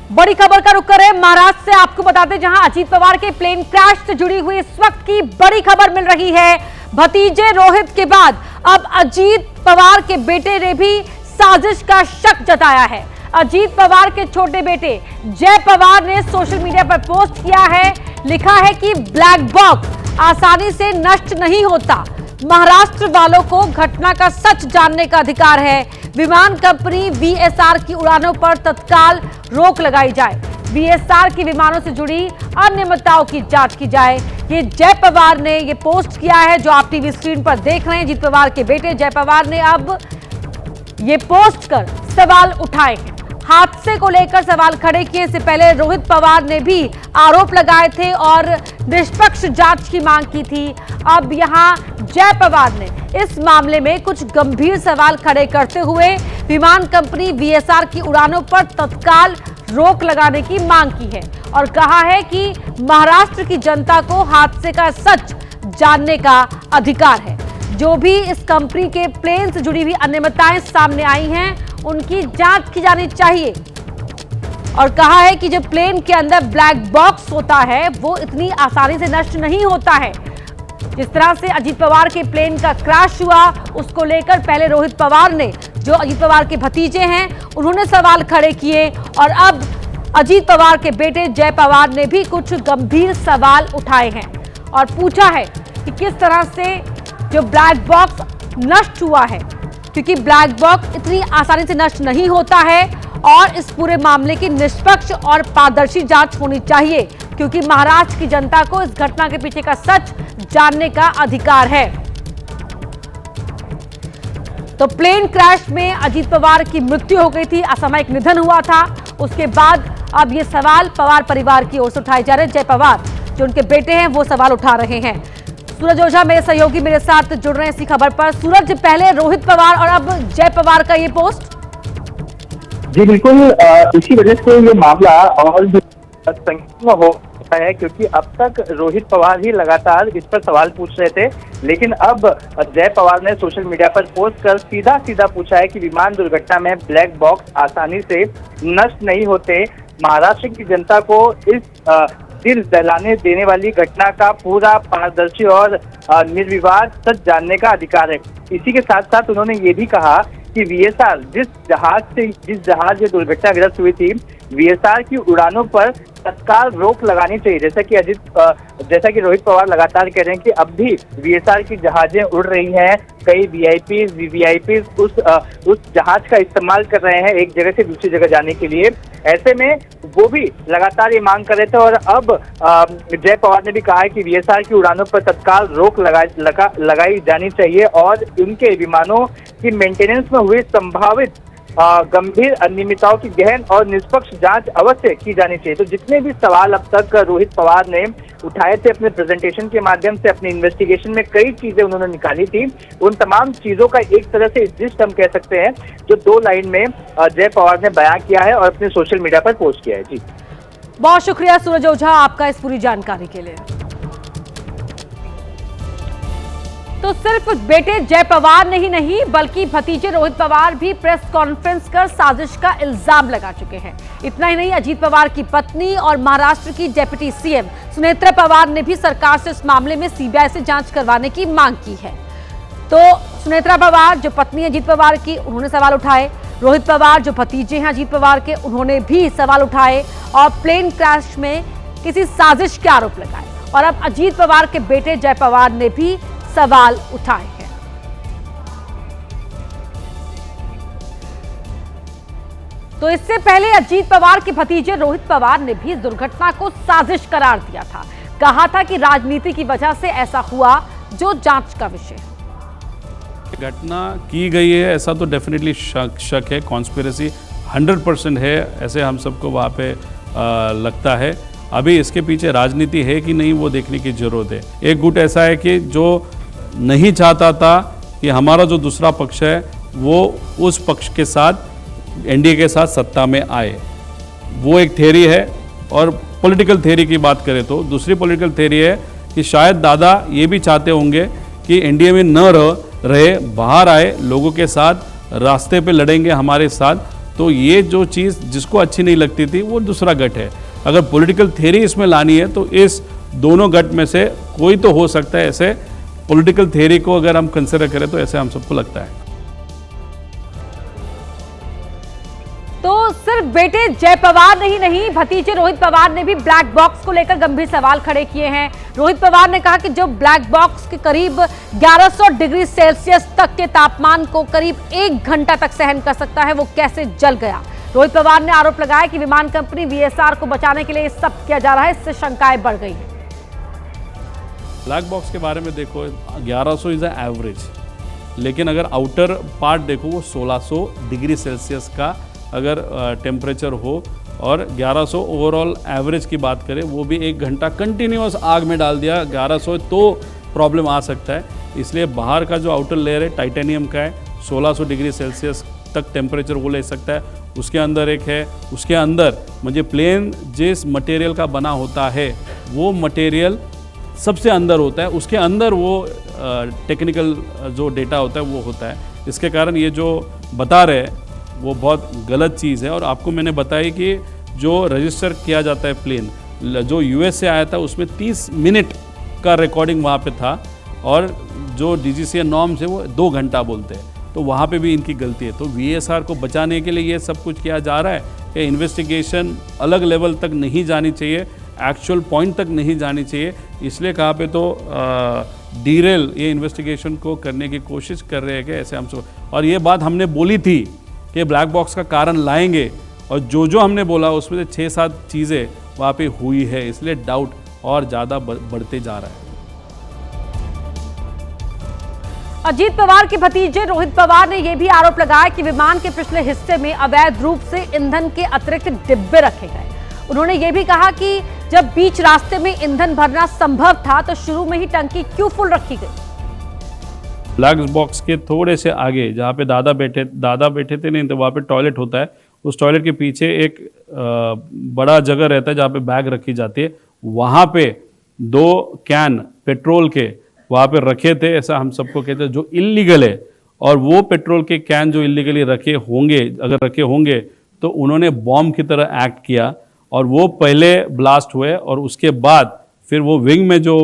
बड़ी खबर का रुख करें महाराष्ट्र से। आपको बताते हैं जहां अजीत पवार के प्लेन क्रैश से जुड़ी हुई इस वक्त की बड़ी खबर मिल रही है। भतीजे रोहित के बाद अब अजीत पवार के बेटे ने भी साजिश का शक जताया है। अजीत पवार के छोटे बेटे जय पवार ने सोशल मीडिया पर पोस्ट किया है, लिखा है कि ब्लैक बॉक्स आसानी से नष्ट नहीं होता, महाराष्ट्र वालों को घटना का सच जानने का अधिकार है, विमान कंपनी वीएसआर की उड़ानों पर तत्काल रोक लगाई जाए, वीएसआर की विमानों से जुड़ी अनियमितताओं की जांच की जाए। ये जय पवार ने ये पोस्ट किया है जो आप टीवी स्क्रीन पर देख रहे हैं। अजीत पवार के बेटे जय पवार ने अब ये पोस्ट कर सवाल उठाए हैं, हादसे को लेकर सवाल खड़े किए। इससे पहले रोहित पवार ने भी आरोप लगाए थे और निष्पक्ष जांच की मांग की थी। अब यहां जय पवार ने इस मामले में कुछ गंभीर सवाल खड़े करते हुए विमान कंपनी वीएसआर की उड़ानों पर तत्काल रोक लगाने की मांग की है और कहा है कि महाराष्ट्र की जनता को हादसे का सच जानने का अधिकार है। जो भी इस कंपनी के प्लेन से जुड़ी हुई अनियमितताएं सामने आई हैं उनकी जांच की जानी चाहिए और कहा है कि जो प्लेन के अंदर ब्लैक बॉक्स होता है वो इतनी आसानी से नष्ट नहीं होता है। जिस तरह से अजीत पवार के प्लेन का क्रैश हुआ उसको लेकर पहले रोहित पवार ने, जो अजीत पवार के भतीजे हैं, उन्होंने सवाल खड़े किए और अब अजीत पवार के बेटे जय पवार ने भी कुछ गंभीर सवाल उठाए हैं और पूछा है कि किस तरह से जो ब्लैक बॉक्स नष्ट हुआ है, क्योंकि ब्लैक बॉक्स इतनी आसानी से नष्ट नहीं होता है और इस पूरे मामले की निष्पक्ष और पारदर्शी जांच होनी चाहिए, क्योंकि महाराष्ट्र की जनता को इस घटना के पीछे का सच जानने का अधिकार है। तो प्लेन क्रैश में अजीत पवार की मृत्यु हो गई थी, असामयिक निधन हुआ था। उसके बाद अब ये सवाल पवार परिवार की ओर से उठाए जा रहे हैं। जय पवार जो उनके बेटे हैं वो सवाल उठा रहे हैं। सूरज ओझा मेरे सहयोगी मेरे साथ जुड़ रहे हैं इसी खबर पर। सूरज, पहले रोहित पवार और अब जय पवार का ये पोस्ट। जी बिल्कुल, इसी वजह से ये मामला और संकीर्ण हो रहा है, क्योंकि अब तक रोहित पवार ही लगातार इस पर सवाल पूछ रहे थे, लेकिन अब जय पवार ने सोशल मीडिया पर पोस्ट कर सीधा सीधा पूछा है कि विमान दुर्घटना में ब्लैक बॉक्स आसानी से नष्ट नहीं होते, महाराष्ट्र की जनता को इस दिल दहलाने देने वाली घटना का पूरा पारदर्शी और निर्विवाद सच जानने का अधिकार है। इसी के साथ साथ उन्होंने ये भी कहा कि वीएसआर जिस जहाज ये दुर्घटनाग्रस्त हुई थी, वीएसआर की उड़ानों पर तत्काल रोक लगानी चाहिए। जैसा कि रोहित पवार लगातार कह रहे हैं कि अब भी वीएसआर की जहाजें उड़ रही हैं, कई वीआईपीज वीवीआईपीज उस जहाज का इस्तेमाल कर रहे हैं एक जगह से दूसरी जगह जाने के लिए। ऐसे में वो भी लगातार ये मांग कर रहे थे और अब जय पवार ने भी कहा है कि वीएसआर की उड़ानों पर तत्काल रोक लगाई जानी चाहिए और उनके विमानों की मेंटेनेंस में हुई संभावित गंभीर अनियमितताओं की गहन और निष्पक्ष जांच अवश्य की जानी चाहिए। तो जितने भी सवाल अब तक रोहित पवार ने उठाए थे अपने प्रेजेंटेशन के माध्यम से, अपनी इन्वेस्टिगेशन में कई चीजें उन्होंने निकाली थी, उन तमाम चीजों का एक तरह से लिस्ट हम कह सकते हैं जो 2 लाइन में जय पवार ने बयां किया है और अपने सोशल मीडिया पर पोस्ट किया है। जी बहुत शुक्रिया सूरज ओझा आपका इस पूरी जानकारी के लिए। तो सिर्फ बेटे जय पवार ने ही नहीं बल्कि भतीजे रोहित पवार भी प्रेस कॉन्फ्रेंस कर साजिश का इल्जाम लगा चुके हैं। इतना ही नहीं, अजीत पवार की पत्नी और महाराष्ट्र की डिप्टी सीएम सुनेत्रा पवार ने भी सरकार से इस मामले में सीबीआई से जांच करवाने की मांग की है। तो सुनेत्रा पवार जो पत्नी है अजीत पवार की, उन्होंने सवाल उठाए। रोहित पवार जो भतीजे हैं अजीत पवार के, उन्होंने भी सवाल उठाए और प्लेन क्रैश में किसी साजिश के आरोप लगाए। और अब अजीत पवार के बेटे जय पवार ने भी सवाल उठाए हैं। तो इससे पहले अजीत पवार के भतीजे रोहित पवार ने भी दुर्घटना को साजिश करार दिया था, कहा था कि राजनीति की वजह से ऐसा हुआ जो जांच का विषय है। घटना की गई है ऐसा तो डेफिनेटली शक है, कॉन्स्पिरेसी 100% है, ऐसे हम सबको वहाँ पे लगता है। अभी इसके पीछे राजनीति है कि नहीं वो देखने की जरूरत है। एक गुट ऐसा है कि जो नहीं चाहता था कि हमारा जो दूसरा पक्ष है वो उस पक्ष के साथ एनडीए के साथ सत्ता में आए, वो एक थ्योरी है। और पॉलिटिकल थ्योरी की बात करें तो दूसरी पॉलिटिकल थ्योरी है कि शायद दादा ये भी चाहते होंगे कि एनडीए में न रहे, बाहर आए, लोगों के साथ रास्ते पे लड़ेंगे हमारे साथ, तो ये जो चीज़ जिसको अच्छी नहीं लगती थी वो दूसरा गट है। अगर पॉलिटिकल थ्योरी इसमें लानी है तो इस दोनों गट में से कोई तो हो सकता है। ऐसे पॉलिटिकल थ्योरी को अगर हम कंसिडर करें तो ऐसे हम सबको लगता है। तो सिर्फ बेटे जय पवार नहीं, भतीजे रोहित पवार ने भी ब्लैक बॉक्स को लेकर गंभीर सवाल खड़े किए हैं। रोहित पवार ने कहा कि जो ब्लैक बॉक्स के करीब 1100 डिग्री सेल्सियस तक के तापमान को करीब 1 घंटा तक सहन कर सकता है, वो कैसे जल गया। रोहित पवार ने आरोप लगाया कि विमान कंपनी वीएसआर को बचाने के लिए ये सब किया जा रहा है, इससे शंकाएं बढ़ गई हैं। ब्लैक बॉक्स के बारे में देखो, 1100 इज एवरेज, लेकिन अगर आउटर पार्ट देखो वो 1600 डिग्री सेल्सियस का अगर टेम्परेचर हो और 1100 ओवरऑल एवरेज की बात करें, वो भी 1 घंटा कंटिन्यूअस आग में डाल दिया 1100, तो प्रॉब्लम आ सकता है। इसलिए बाहर का जो आउटर लेयर है टाइटेनियम का है, 1600 डिग्री सेल्सियस तक टेम्परेचर वो ले सकता है। उसके अंदर एक है, उसके अंदर मुझे प्लेन जिस मटेरियल का बना होता है वो मटेरियल सबसे अंदर होता है, उसके अंदर वो टेक्निकल जो डेटा होता है वो होता है। इसके कारण ये जो बता रहे हैं वो बहुत गलत चीज़ है। और आपको मैंने बताया कि जो रजिस्टर किया जाता है प्लेन, जो यूएस से आया था उसमें 30 मिनट का रिकॉर्डिंग वहाँ पे था, और जो डीजीसीए नॉर्म्स है वो 2 घंटा बोलते हैं, तो वहाँ पे भी इनकी गलती है। तो वीएसआर को बचाने के लिए ये सब कुछ किया जा रहा है कि इन्वेस्टिगेशन अलग लेवल तक नहीं जानी चाहिए, एक्चुअल पॉइंट तक नहीं जानी चाहिए। इसलिए कहाँ पे तो डीरेल ये इन्वेस्टिगेशन को करने की कोशिश कर रहे हैं कि ऐसे हम सब, और ये बात हमने बोली थी कि ब्लैक बॉक्स का कारण लाएंगे, और जो हमने बोला उसमें से 6-7 चीज़ें वहाँ पे हुई है, इसलिए डाउट और ज़्यादा बढ़ते जा रहा है। अजीत पवार के भतीजे रोहित पवार ने यह भी आरोप लगाया कि विमान के पिछले हिस्से में अवैध रूप से ईंधन के अतिरिक्त डिब्बे रखे गए। उन्होंने ये भी कहा कि जब बीच रास्ते में ईंधन भरना संभव था तो शुरू में ही टंकी क्यों फुल रखी गई। ब्लैक बॉक्स के थोड़े से आगे जहाँ पे दादा बैठे थे नहीं, तो वहाँ पे टॉयलेट होता है, उस टॉयलेट के पीछे एक बड़ा जगह रहता है जहाँ पे बैग रखी जाती है, वहाँ पे 2 कैन पेट्रोल के वहाँ पे रखे थे, ऐसा हम सबको कहते हैं, जो इल्लीगल है। और वो पेट्रोल के कैन जो इल्लीगली रखे होंगे तो उन्होंने बॉम्ब की तरह एक्ट किया, और वो पहले ब्लास्ट हुए और उसके बाद फिर वो विंग में जो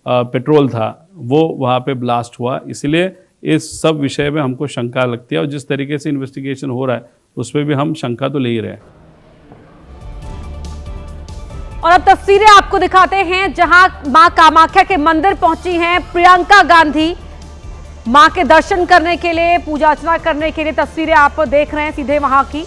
पेट्रोल था वो वहाँ पे ब्लास्ट हुआ। इसलिए इस सब विषय में हमको शंका लगती है, और जिस तरीके से इन्वेस्टिगेशन हो रहा है उस पर भी हम शंका तो ले ही रहे हैं। और अब तस्वीरें आपको दिखाते हैं जहां मां कामाख्या के मंदिर पहुंची हैं प्रियंका गांधी, मां के दर्शन करने के लिए, पूजा अर्चना करने के लिए। तस्वीरें आप देख रहे हैं सीधे वहां की,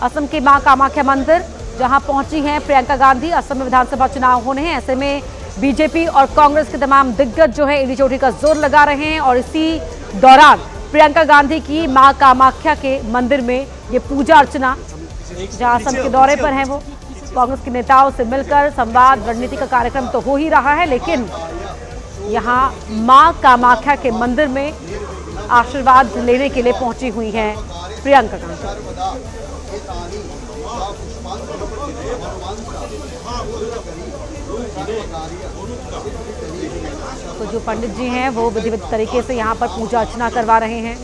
असम के मां कामाख्या मंदिर जहां पहुंची हैं प्रियंका गांधी। असम में विधानसभा चुनाव होने हैं, ऐसे में बीजेपी और कांग्रेस के तमाम दिग्गज जो है एड़ी चोटी का जोर लगा रहे हैं, और इसी दौरान प्रियंका गांधी की मां कामाख्या के मंदिर में ये पूजा अर्चना, जहां असम के दौरे पर हैं वो कांग्रेस के नेताओं से मिलकर संवाद, रणनीति का कार्यक्रम तो हो ही रहा है, लेकिन यहाँ मां कामाख्या के मंदिर में आशीर्वाद लेने के लिए पहुंची हुई हैं प्रियंका गांधी। तो जो पंडित जी हैं वो विधिवत तरीके से यहाँ पर पूजा अर्चना करवा रहे हैं।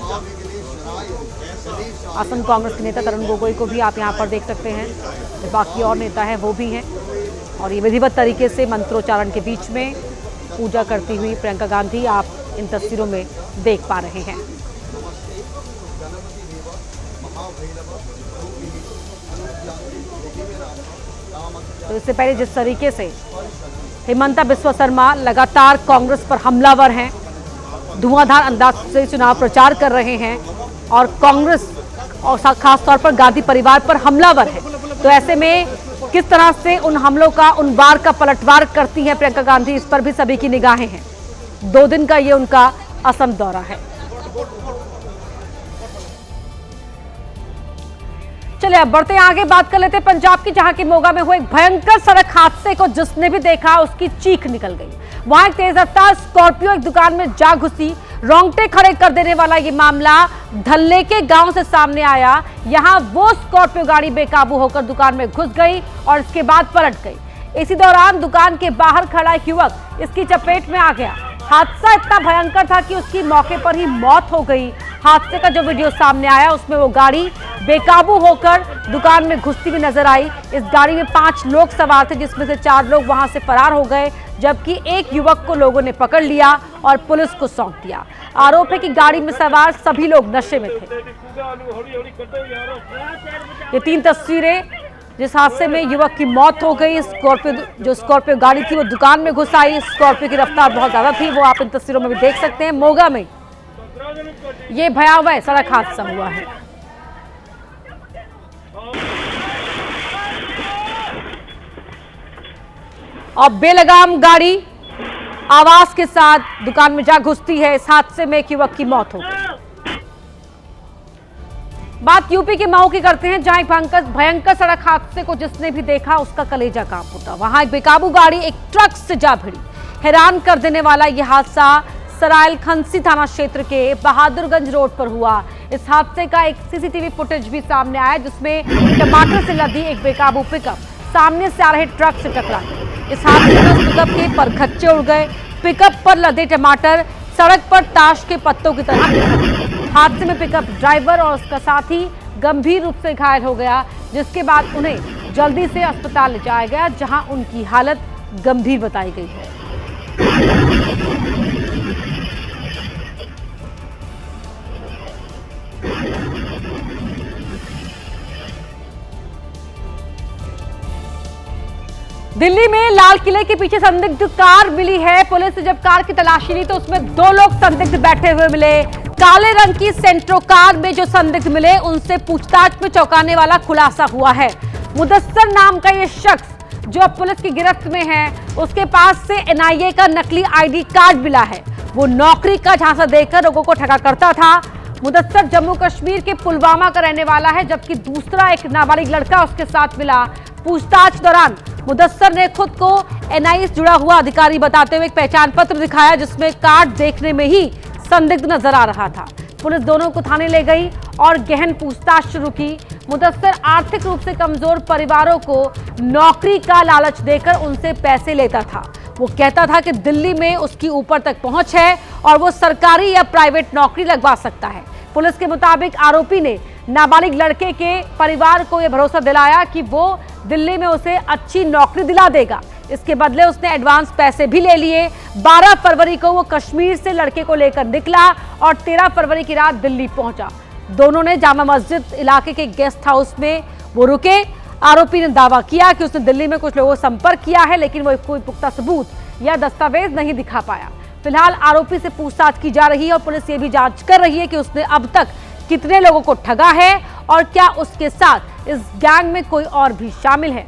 असम कांग्रेस के नेता तरुण गोगोई को भी आप यहाँ पर देख सकते हैं, बाकी और नेता हैं वो भी हैं, और ये विधिवत तरीके से मंत्रोच्चारण के बीच में पूजा करती हुई प्रियंका गांधी आप इन तस्वीरों में देख पा रहे हैं। तो इससे पहले जिस तरीके से हिमंता बिस्वा शर्मा लगातार कांग्रेस पर हमलावर हैं, धुआंधार अंदाज से चुनाव प्रचार कर रहे हैं, और कांग्रेस और खास तौर पर गांधी परिवार पर हमलावर है, तो ऐसे में किस तरह से उन हमलों का, उन वार का पलटवार करती हैं प्रियंका गांधी, इस पर भी सभी की निगाहें हैं। 2 दिन का ये उनका असम दौरा है। चलिए अब बढ़ते हैं आगे, बात कर लेते हैं पंजाब की, जहां की मोगा में हुए एक भयंकर सड़क हादसे को जिसने भी देखा उसकी चीख निकल गई। वहां एक तेज रफ्तार स्कॉर्पियो एक दुकान में जा घुसी। रोंगटे खड़े कर देने वाला ये मामला धल्ले के गांव से सामने आया। यहां वो स्कॉर्पियो गाड़ी बेकाबू होकर दुकान में घुस गई और इसके बाद पलट गई। इसी दौरान दुकान के बाहर खड़ा एक युवक इसकी चपेट में आ गया। हादसा इतना भयंकर था कि उसकी मौके पर ही मौत हो गई। हादसे का जो वीडियो सामने आया उसमें वो गाड़ी बेकाबू होकर दुकान में घुसती हुई नजर आई। इस गाड़ी में 5 लोग सवार थे, जिसमें से 4 लोग वहां से फरार हो गए, जबकि एक युवक को लोगों ने पकड़ लिया और पुलिस को सौंप दिया। आरोप है कि गाड़ी में सवार सभी लोग नशे में थे। ये 3 तस्वीरें, जिस हादसे में युवक की मौत हो गई। स्कॉर्पियो गाड़ी थी वो दुकान में घुस आई। स्कॉर्पियो की रफ्तार बहुत ज्यादा थी, वो आप इन तस्वीरों में भी देख सकते हैं। मोगा में ये भयावह सड़क हादसा हुआ है। और बेलगाम गाड़ी आवाज के साथ दुकान में जा घुसती है। इस हादसे में एक युवक की मौत हो गई। बात यूपी के मऊ की करते हैं, जहां एक भयंकर सड़क हादसे को जिसने भी देखा उसका कलेजा कांप उठा। वहां एक बेकाबू गाड़ी एक ट्रक से जा भिड़ी। हैरान कर देने वाला यह हादसा सरायल खंसी थाना क्षेत्र के बहादुरगंज रोड पर हुआ। इस हादसे का एक सीसीटीवी फुटेज भी सामने आया, जिसमें टमाटर से लदी एक बेकाबू पिकअप सामने से आ रहे ट्रक से टकरा गई। इस हादसे में पिकअप के परखच्चे उड़ गए। पिकअप पर लदे टमाटर सड़क पर ताश के पत्तों की तरह बिखर। हादसे में पिकअप ड्राइवर और उसका साथी गंभीर रूप से घायल हो गया, जिसके बाद उन्हें जल्दी से अस्पताल ले जाया गया, जहां उनकी हालत गंभीर बताई गई है। दिल्ली में लाल किले के पीछे संदिग्ध कार मिली है। पुलिस ने जब कार की तलाशी ली तो उसमें 2 लोग संदिग्ध बैठे हुए मिले। काले रंग की सेंट्रो कार में जो संदिग्ध मिले उनसे पूछताछ में चौंकाने वाला खुलासा हुआ है। मुदस्सर नाम का ये शख्स जो अब पुलिस की गिरफ्त में है, उसके पास से एनआईए का नकली आईडी कार्ड मिला है। वो नौकरी का झांसा देकर लोगों को ठगा करता था। मुदस्सर जम्मू कश्मीर के पुलवामा का रहने वाला है, जबकि दूसरा एक नाबालिग लड़का उसके साथ मिला। पूछताछ दौरान मुदस्सर ने खुद को एनआईए से जुड़ा हुआ अधिकारी बताते हुए एक पहचान पत्र दिखाया, जिसमें कार्ड देखने में ही संदिग्ध नजर आ रहा था। पुलिस दोनों को थाने ले गई और गहन पूछताछ शुरू की। मुदस्सर आर्थिक रूप से कमजोर परिवारों को नौकरी का लालच देकर उनसे पैसे लेता था। वो कहता था कि दिल्ली में उसकी ऊपर तक पहुंच है और वो सरकारी या प्राइवेट नौकरी लगवा सकता है। पुलिस के मुताबिक आरोपी ने नाबालिग लड़के के परिवार को यह भरोसा दिलाया कि वो दिल्ली में उसे अच्छी नौकरी दिला देगा। इसके बदले उसने एडवांस पैसे भी ले लिए। 12 फरवरी को वो कश्मीर से लड़के को लेकर निकला और 13 फरवरी की रात दिल्ली पहुंचा। दोनों ने जामा मस्जिद इलाके के गेस्ट हाउस में वो रुके। आरोपी ने दावा किया कि उसने दिल्ली में कुछ लोगों से संपर्क किया है, लेकिन वो कोई पुख्ता सबूत या दस्तावेज नहीं दिखा पाया। फिलहाल आरोपी से पूछताछ की जा रही है और पुलिस ये भी जांच कर रही है कि उसने अब तक कितने लोगों को ठगा है और क्या उसके साथ इस गैंग में कोई और भी शामिल है।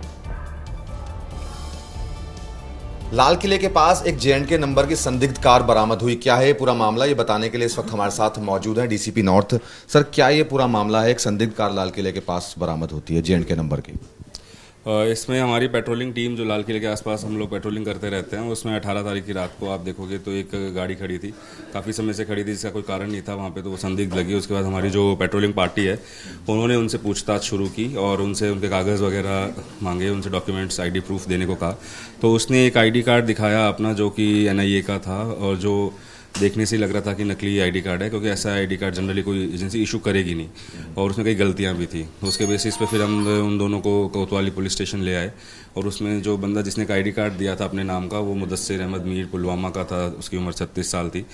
लाल किले के पास एक जेएंडके नंबर की संदिग्ध कार बरामद हुई। क्या है ये पूरा मामला, ये बताने के लिए इस वक्त हमारे साथ मौजूद है डीसीपी नॉर्थ। सर, क्या ये पूरा मामला है? एक संदिग्ध कार लाल किले के पास बरामद होती है जेएंडके नंबर की। इसमें हमारी पेट्रोलिंग टीम जो लाल किले के आसपास हम लोग पेट्रोलिंग करते रहते हैं, उसमें 18 तारीख की रात को आप देखोगे तो एक गाड़ी खड़ी थी, काफ़ी समय से खड़ी थी, जिसका कोई कारण नहीं था वहाँ पे, तो वो संदिग्ध लगी। उसके बाद हमारी जो पेट्रोलिंग पार्टी है उन्होंने उनसे पूछताछ शुरू की और उनसे उनके कागज़ वगैरह मांगे, उनसे डॉक्यूमेंट्स आईडी प्रूफ देने को कहा। तो उसने एक आईडी कार्ड दिखाया अपना, जो कि एनआईए का था और जो देखने से ही लग रहा था कि नकली आईडी कार्ड है, क्योंकि ऐसा आईडी कार्ड जनरली कोई एजेंसी इशू करेगी नहीं, और उसमें कई गलतियां भी थी। तो उसके बेसिस पे फिर हम उन दोनों को कोतवाली पुलिस स्टेशन ले आए और उसमें जो बंदा जिसने का आईडी कार्ड दिया था अपने नाम का, वो मुदस्सिर अहमद मीर पुलवामा का था, उसकी उम्र 36 साल थी।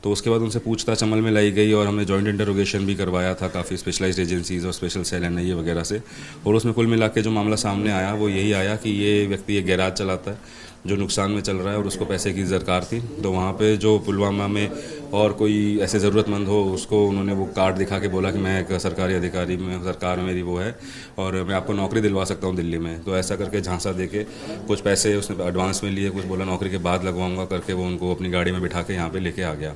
तो उसके बाद उनसे पूछताछ अमल में लाई गई और हमने जॉइंट इंटरोगेशन भी करवाया था काफ़ी स्पेशलाइज्ड एजेंसीज और स्पेशल सेल एनआईए वगैरह से, और उसमें कुल मिला के जो मामला सामने आया वो यही आया कि ये व्यक्ति एक गैराज चलाता है जो नुकसान में चल रहा है और उसको पैसे की दरकार थी। तो वहाँ पे जो पुलवामा में और कोई ऐसे ज़रूरतमंद हो, उसको उन्होंने वो कार्ड दिखा के बोला कि मैं एक सरकारी अधिकारी में, सरकार में मेरी वो है और मैं आपको नौकरी दिलवा सकता हूँ दिल्ली में। तो ऐसा करके झांसा दे के कुछ पैसे उसने एडवांस में लिए, कुछ बोला नौकरी के बाद लगवाऊंगा करके, वो उनको अपनी गाड़ी में बिठा के यहाँ पे लेके आ गया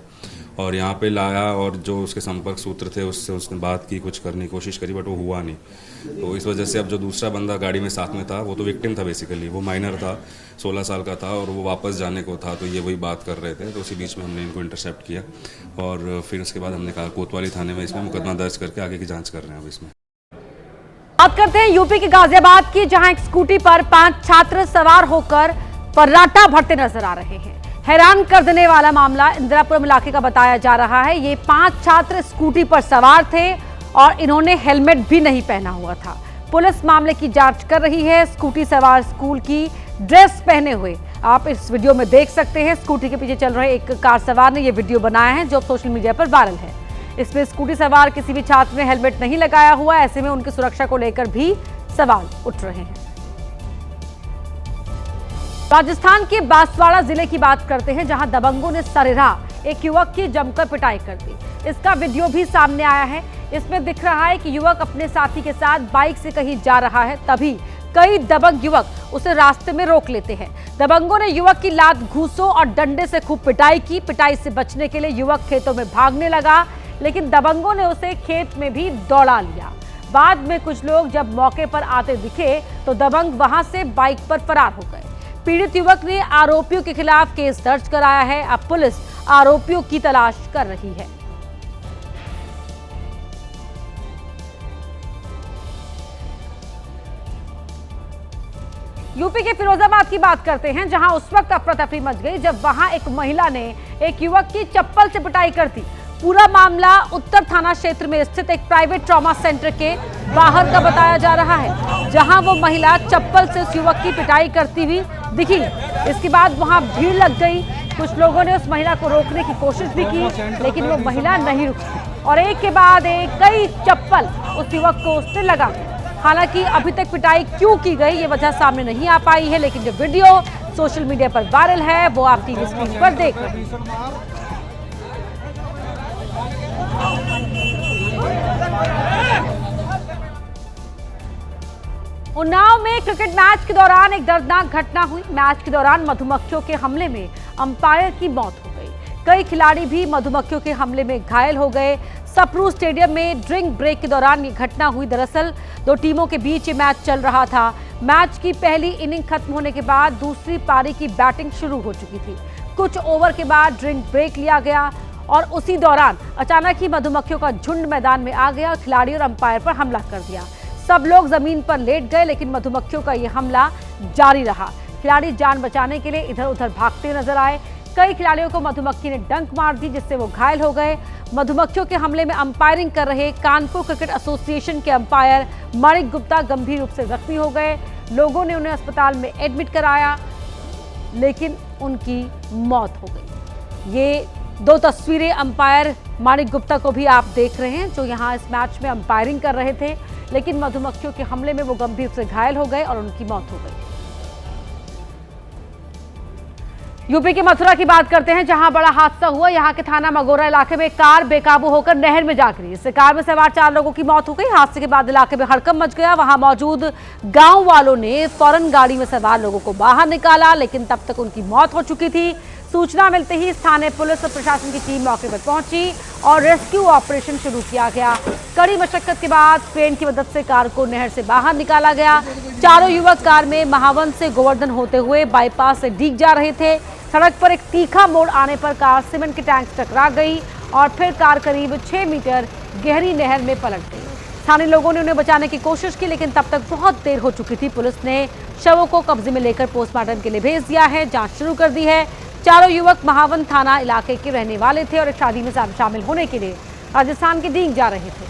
और यहाँ पे लाया और जो उसके संपर्क सूत्र थे उससे उसने बात की, कुछ करने की कोशिश करी, बट वो हुआ नहीं। तो इस वजह से अब जो दूसरा बंदा गाड़ी में साथ में था वो तो विक्टिम था बेसिकली, वो माइनर था, 16 साल का था और वो वापस जाने को था, तो ये वही बात कर रहे थे। तो उसी बीच में हमने इनको इंटरसेप्ट किया और फिर उसके बाद हमने कहा कोतवाली थाने में इसमें मुकदमा दर्ज करके आगे की जाँच कर रहे हैं अब इसमें। बात करते हैं यूपी के गाजियाबाद की, जहां एक स्कूटी पर 5 छात्र सवार होकर फर्राटा भरते नजर आ रहे हैं। हैरान कर देने वाला मामला इंदिरापुरम इलाके का बताया जा रहा है। ये 5 छात्र स्कूटी पर सवार थे और इन्होंने हेलमेट भी नहीं पहना हुआ था। पुलिस मामले की जांच कर रही है। स्कूटी सवार स्कूल की ड्रेस पहने हुए आप इस वीडियो में देख सकते हैं। स्कूटी के पीछे चल रहे एक कार सवार ने यह वीडियो बनाया है जो सोशल मीडिया पर वायरल है। इसमें स्कूटी सवार किसी भी छात्र ने हेलमेट नहीं लगाया हुआ, ऐसे में उनकी सुरक्षा को लेकर भी सवाल उठ रहे हैं। राजस्थान के बांसवाड़ा जिले की बात करते हैं, जहां दबंगों ने सरेराह एक युवक की जमकर पिटाई कर दी। इसका वीडियो भी सामने आया है। इसमें दिख रहा है कि युवक अपने साथी के साथ बाइक से कहीं जा रहा है, तभी कई दबंग युवक उसे रास्ते में रोक लेते हैं। दबंगों ने युवक की लात घूंसों और डंडे से खूब पिटाई की। पिटाई से बचने के लिए युवक खेतों में भागने लगा, लेकिन दबंगों ने उसे खेत में भी दौड़ा लिया। बाद में कुछ लोग जब मौके पर आते दिखे तो दबंग वहां से बाइक पर फरार हो गए। पीड़ित युवक ने आरोपियों के खिलाफ केस दर्ज कराया है। अब पुलिस आरोपियों की तलाश कर रही है। यूपी के फिरोजाबाद की बात करते हैं, जहां उस वक्त अफरा तफरी मच गई जब वहां एक महिला ने एक युवक की चप्पल से पिटाई कर दी। पूरा मामला उत्तर थाना क्षेत्र में स्थित एक प्राइवेट ट्रॉमा सेंटर के बाहर का बताया जा रहा है, जहां वो महिला चप्पल से उस युवक की पिटाई करती हुई दिखी। इसके बाद वहां भीड़ लग गई। कुछ लोगों ने उस महिला को रोकने की कोशिश भी की, लेकिन वो महिला नहीं रुकी और एक के बाद एक कई चप्पल उस युवक को उसने लगा। हालांकि अभी तक पिटाई क्यों की गई ये वजह सामने नहीं आ पाई है, लेकिन जो वीडियो सोशल मीडिया पर वायरल है वो आप टीवी स्क्रीन पर देख रहे हैं। उन्नाव में क्रिकेट मैच के दौरान एक दर्दनाक घटना हुई। मैच के दौरान मधुमक्खियों के हमले में अंपायर की मौत हो गई। कई खिलाड़ी भी मधुमक्खियों के हमले में घायल हो गए। सप्रू स्टेडियम में ड्रिंक ब्रेक के दौरान ये घटना हुई। दरअसल 2 टीमों के बीच ये मैच चल रहा था। मैच की पहली इनिंग खत्म होने के बाद दूसरी पारी की बैटिंग शुरू हो चुकी थी। कुछ ओवर के बाद ड्रिंक ब्रेक लिया गया और उसी दौरान अचानक ही मधुमक्खियों का झुंड मैदान में आ गया और खिलाड़ी और अंपायर पर हमला कर दिया। सब लोग जमीन पर लेट गए, लेकिन मधुमक्खियों का यह हमला जारी रहा। खिलाड़ी जान बचाने के लिए इधर उधर भागते नजर आए। कई खिलाड़ियों को मधुमक्खी ने डंक मार दी, जिससे वो घायल हो गए। मधुमक्खियों के हमले में अंपायरिंग कर रहे कानपुर क्रिकेट एसोसिएशन के अंपायर माणिक गुप्ता गंभीर रूप से जख्मी हो गए। लोगों ने उन्हें अस्पताल में एडमिट कराया, लेकिन उनकी मौत हो गई। ये 2 तस्वीरें अंपायर माणिक गुप्ता को भी आप देख रहे हैं, जो यहाँ इस मैच में अंपायरिंग कर रहे थे, लेकिन मधुमक्खियों के हमले में वो गंभीर रूप से घायल हो गए और उनकी मौत हो गई। यूपी के मथुरा की बात करते हैं, जहां बड़ा हादसा हुआ। यहां के थाना मगोरा इलाके में कार बेकाबू होकर नहर में जा गिरी। इससे कार में सवार 4 लोगों की मौत हो गई। हादसे के बाद इलाके में हड़कंप मच गया। वहां मौजूद गांव वालों ने फौरन गाड़ी में सवार लोगों को बाहर निकाला, लेकिन तब तक उनकी मौत हो चुकी थी। सूचना मिलते ही स्थानीय पुलिस और प्रशासन की टीम मौके पर पहुंची और रेस्क्यू ऑपरेशन शुरू किया गया। कड़ी मशक्कत के बाद क्रेन की मदद से कार को नहर से बाहर निकाला गया। चारों युवक कार में महावन से गोवर्धन होते हुए बाईपास से डीग जा रहे थे। सड़क पर एक तीखा मोड़ आने पर कार सीमेंट के टैंक से टकरा गई और फिर कार करीब 6 मीटर गहरी नहर में पलट गई। स्थानीय लोगों ने उन्हें बचाने की कोशिश की, लेकिन तब तक बहुत देर हो चुकी थी। पुलिस ने शवों को कब्जे में लेकर पोस्टमार्टम के लिए भेज दिया है। जांच शुरू कर दी है। चारों युवक महावन थाना इलाके के रहने वाले थे और एक शादी में शामिल होने के लिए राजस्थान के डीग जा रहे थे।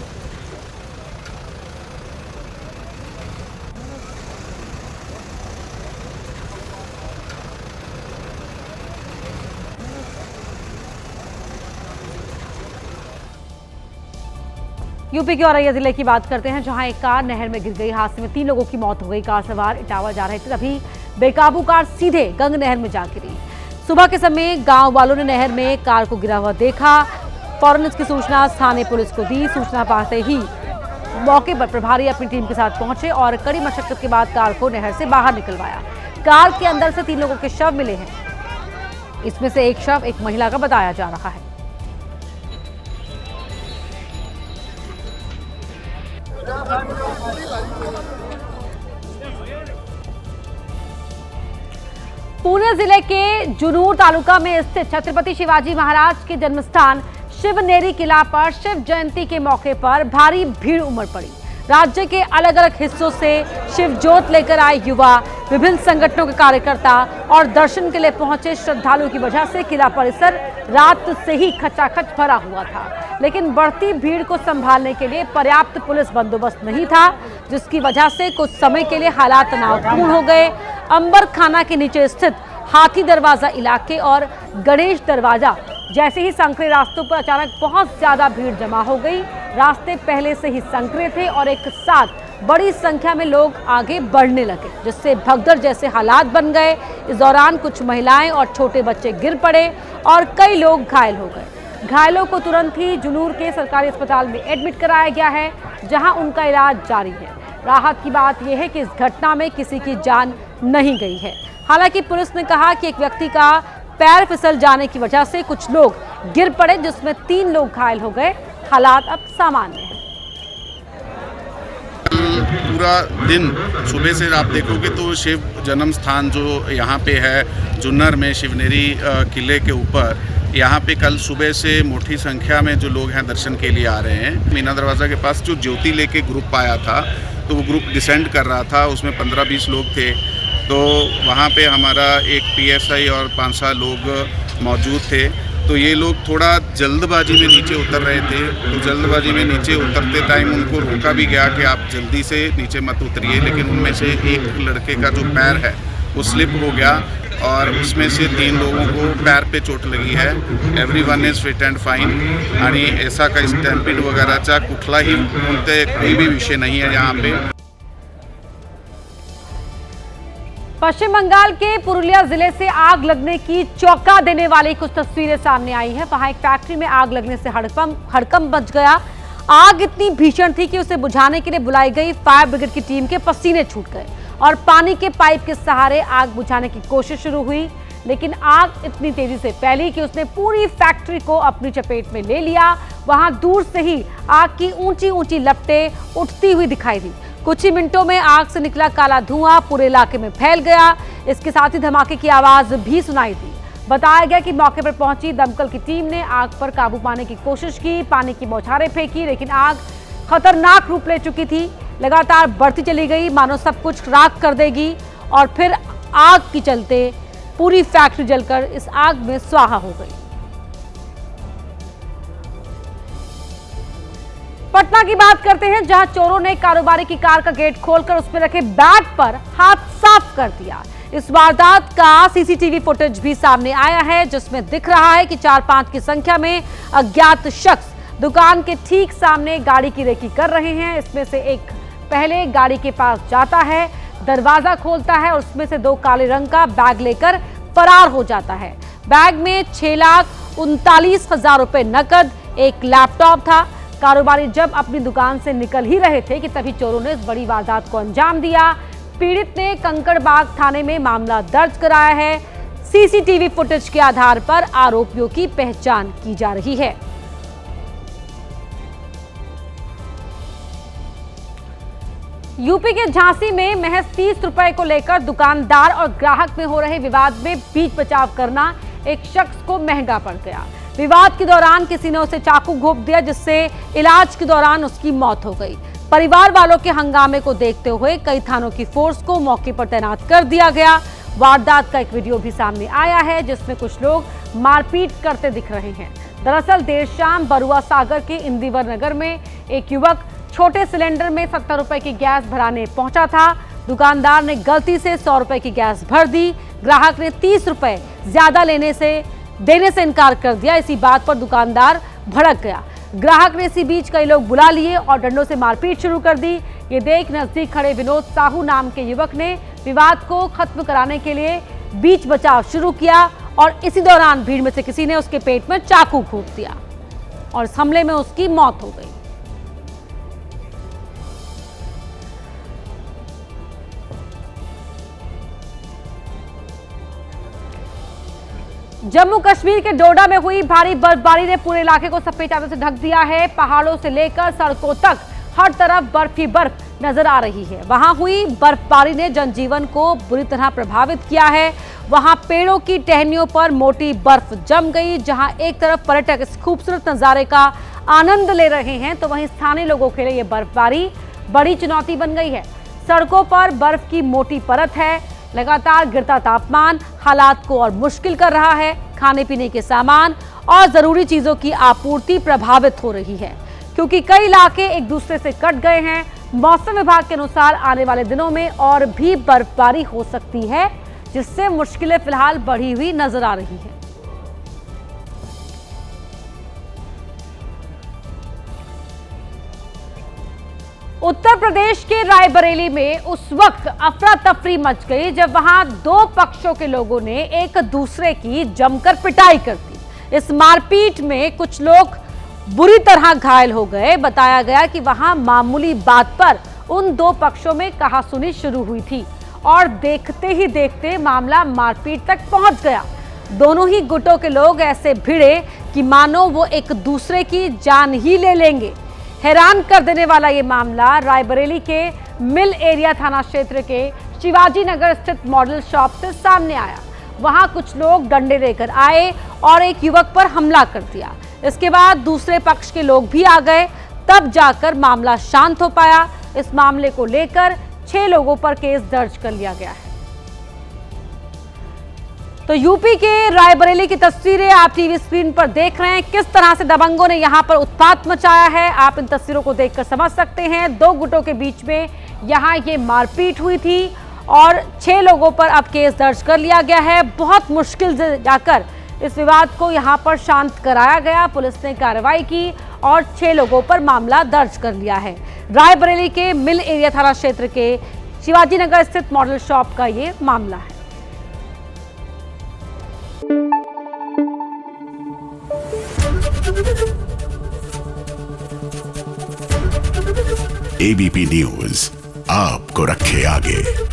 यूपी के औरैया जिले की बात करते हैं, जहां एक कार नहर में गिर गई। हादसे में 3 लोगों की मौत हो गई। कार सवार इटावा जा रहे थे, तभी बेकाबू कार सीधे गंग नहर में जा गिरी। सुबह के समय गांव वालों ने नहर में कार को गिरा हुआ देखा। फौरन इसकी सूचना स्थानीय पुलिस को दी। सूचना पाते ही मौके पर प्रभारी अपनी टीम के साथ पहुंचे और कड़ी मशक्कत के बाद कार को नहर से बाहर निकलवाया। कार के अंदर से 3 लोगों के शव मिले हैं। इसमें से एक शव एक महिला का बताया जा रहा है। पुणे जिले के जुनूर तालुका में स्थित छत्रपति शिवाजी महाराज के जन्मस्थान शिवनेरी किला पर शिव जयंती के मौके पर भारी भीड़ उमड़ पड़ी। राज्य के अलग अलग हिस्सों से शिव ज्योत लेकर आए युवा, विभिन्न संगठनों के कार्यकर्ता और दर्शन के लिए पहुंचे श्रद्धालुओं की वजह से किला परिसर रात से ही खचाखच भरा हुआ था। लेकिन बढ़ती भीड़ को संभालने के लिए पर्याप्त पुलिस बंदोबस्त नहीं था, जिसकी वजह से कुछ समय के लिए हालात तनावपूर्ण हो गए। अंबर खाना के नीचे स्थित हाथी दरवाजा इलाके और गणेश दरवाजा जैसे ही संकरे रास्तों पर अचानक बहुत ज्यादा भीड़ जमा हो गई। रास्ते पहले से ही संकरे थे और एक साथ बड़ी संख्या में लोग आगे बढ़ने लगे, जिससे भगदड़ जैसे हालात बन गए। इस दौरान कुछ महिलाएं और छोटे बच्चे गिर पड़े और कई लोग घायल हो गए। घायलों को तुरंत ही जुनूर के सरकारी अस्पताल में एडमिट कराया गया है, जहां उनका इलाज जारी है। राहत की बात यह है कि इस घटना में किसी की जान नहीं गई है। हालांकि पुलिस ने कहा कि एक व्यक्ति का पैर फिसल जाने की वजह से कुछ लोग गिर पड़े, जिसमें 3 लोग घायल हो गए। हालात अब सामान्य है। पूरा दिन सुबह से आप देखोगे तो शिव जन्म स्थान जो यहाँ पे है जुन्नर में शिवनेरी किले के ऊपर, यहाँ पे कल सुबह से मोटी संख्या में जो लोग हैं दर्शन के लिए आ रहे हैं। मीना दरवाज़ा के पास जो ज्योति लेके ग्रुप आया था, तो वो ग्रुप डिसेंड कर रहा था, उसमें 15-20 लोग थे। तो वहाँ पे हमारा एक PSI और 5-6 लोग मौजूद थे। तो ये लोग थोड़ा जल्दबाजी में नीचे उतर रहे थे, तो जल्दबाजी में नीचे उतरते टाइम उनको रोका भी गया कि आप जल्दी से नीचे मत उतरिए। लेकिन उनमें से एक लड़के का जो पैर है वो स्लिप हो गया और उसमें से 3 लोगों को पैर पे चोट लगी है। Everyone is fit and fine आणि ऐसा काही स्टॅम्पिड वगैरहचा कुठलाही कोणते कोई भी विषय नहीं है यहाँ पे। पश्चिम बंगाल के पुरुलिया जिले से आग लगने की चौंका देने वाली कुछ तस्वीरें सामने आई हैं। वहां एक फैक्ट्री में आग लगने से हड़कंप मच गया। आग इतनी भीषण थी कि उसे बुझाने के लिए बुलाई गई फायर ब्रिगेड की टीम के पसीने छूट गए और पानी के पाइप के सहारे आग बुझाने की कोशिश शुरू हुई। लेकिन आग इतनी तेजी से फैली कि उसने पूरी फैक्ट्री को अपनी चपेट में ले लिया। वहां दूर से ही आग की ऊंची ऊंची लपटें उठती हुई दिखाई दी। कुछ ही मिनटों में आग से निकला काला धुआं पूरे इलाके में फैल गया। इसके साथ ही धमाके की आवाज भी सुनाई दी। बताया गया कि मौके पर पहुंची दमकल की टीम ने आग पर काबू पाने की कोशिश की, पानी की बौछारें फेंकी, लेकिन आग खतरनाक रूप ले चुकी थी। लगातार बढ़ती चली गई, मानो सब कुछ राख कर देगी। और फिर आग के चलते पूरी फैक्ट्री जलकर इस आग में स्वाहा हो गई। पटना की बात करते हैं, जहां चोरों ने कारोबारी की कार का गेट खोलकर उसमें रखे बैग पर हाथ साफ कर दिया। इस वारदात का सीसीटीवी फुटेज भी सामने आया है, जिसमें दिख रहा है कि 4-5 की संख्या में अज्ञात शख्स दुकान के ठीक सामने गाड़ी की रेकी कर रहे हैं। इसमें से एक पहले गाड़ी के पास जाता है, दरवाजा खोलता है और उसमें से 2 काले रंग का बैग लेकर फरार हो जाता है। बैग में 6,39,000 रुपए नकद, एक लैपटॉप था। कारोबारी जब अपनी दुकान से निकल ही रहे थे कि तभी चोरों ने इस बड़ी वारदात को अंजाम दिया। पीड़ित ने कंकड़बाग थाने में मामला दर्ज कराया है। सीसीटीवी फुटेज के आधार पर आरोपियों की पहचान की जा रही है। यूपी के झांसी में महज 30 रुपए को लेकर दुकानदार और ग्राहक में हो रहे विवाद में बीच बचाव करना एक शख्स को महंगा पड़ गया। विवाद के दौरान किसी ने उसे चाकू घोंप दिया, जिससे इलाज के दौरान उसकी मौत हो गई। परिवार वालों के हंगामे को देखते हुए कई थानों की फोर्स को मौके पर तैनात कर दिया गया। वारदात का एक वीडियो भी सामने आया है, जिसमें कुछ लोग मारपीट करते दिख रहे हैं। दरअसल देर शाम बरुआ सागर के इंदिवर नगर में एक युवक छोटे सिलेंडर में 70 रुपए की गैस भराने पहुंचा था। दुकानदार ने गलती से 100 रुपए की गैस भर दी। ग्राहक ने 30 रुपए ज्यादा देने से इनकार कर दिया। इसी बात पर दुकानदार भड़क गया। ग्राहक ने इसी बीच कई लोग बुला लिए और डंडों से मारपीट शुरू कर दी। ये देख नजदीक खड़े विनोद साहू नाम के युवक ने विवाद को खत्म कराने के लिए बीच बचाव शुरू किया और इसी दौरान भीड़ में से किसी ने उसके पेट में चाकू घोंप दिया और इस हमले में उसकी मौत हो गई। जम्मू कश्मीर के डोडा में हुई भारी बर्फबारी ने पूरे इलाके को सफेद चादर से ढक दिया है। पहाड़ों से लेकर सड़कों तक हर तरफ बर्फ ही बर्फ नजर आ रही है। वहां हुई बर्फबारी ने जनजीवन को बुरी तरह प्रभावित किया है। वहां पेड़ों की टहनियों पर मोटी बर्फ जम गई। जहां एक तरफ पर्यटक इस खूबसूरत नजारे का आनंद ले रहे हैं, तो वहीं स्थानीय लोगों के लिए यह बर्फबारी बड़ी चुनौती बन गई है। सड़कों पर बर्फ की मोटी परत है, लगातार गिरता तापमान हालात को और मुश्किल कर रहा है। खाने पीने के सामान और जरूरी चीजों की आपूर्ति प्रभावित हो रही है, क्योंकि कई इलाके एक दूसरे से कट गए हैं। मौसम विभाग के अनुसार आने वाले दिनों में और भी बर्फबारी हो सकती है, जिससे मुश्किलें फिलहाल बढ़ी हुई नजर आ रही है। उत्तर प्रदेश के रायबरेली में उस वक्त अफरा तफरी मच गई जब वहां दो पक्षों के लोगों ने एक दूसरे की जमकर पिटाई कर दी। इस मारपीट में कुछ लोग बुरी तरह घायल हो गए। बताया गया कि वहां मामूली बात पर उन दो पक्षों में कहासुनी शुरू हुई थी और देखते ही देखते मामला मारपीट तक पहुंच गया। दोनों ही गुटों के लोग ऐसे भिड़े कि मानो वो एक दूसरे की जान ही ले लेंगे। हैरान कर देने वाला ये मामला रायबरेली के मिल एरिया थाना क्षेत्र के शिवाजी नगर स्थित मॉडल शॉप से सामने आया। वहां कुछ लोग डंडे लेकर आए और एक युवक पर हमला कर दिया। इसके बाद दूसरे पक्ष के लोग भी आ गए, तब जाकर मामला शांत हो पाया। इस मामले को लेकर 6 लोगों पर केस दर्ज कर लिया गया है। तो यूपी के रायबरेली की तस्वीरें आप टीवी स्क्रीन पर देख रहे हैं। किस तरह से दबंगों ने यहां पर उत्पात मचाया है, आप इन तस्वीरों को देखकर समझ सकते हैं। दो गुटों के बीच में यहां ये मारपीट हुई थी और 6 लोगों पर अब केस दर्ज कर लिया गया है। बहुत मुश्किल से जाकर इस विवाद को यहां पर शांत कराया गया। पुलिस ने कार्रवाई की और 6 लोगों पर मामला दर्ज कर लिया है। रायबरेली के मिल एरिया थाना क्षेत्र के शिवाजी नगर स्थित मॉडल शॉप का ये मामला है। एबीपी न्यूज आपको रखे आगे।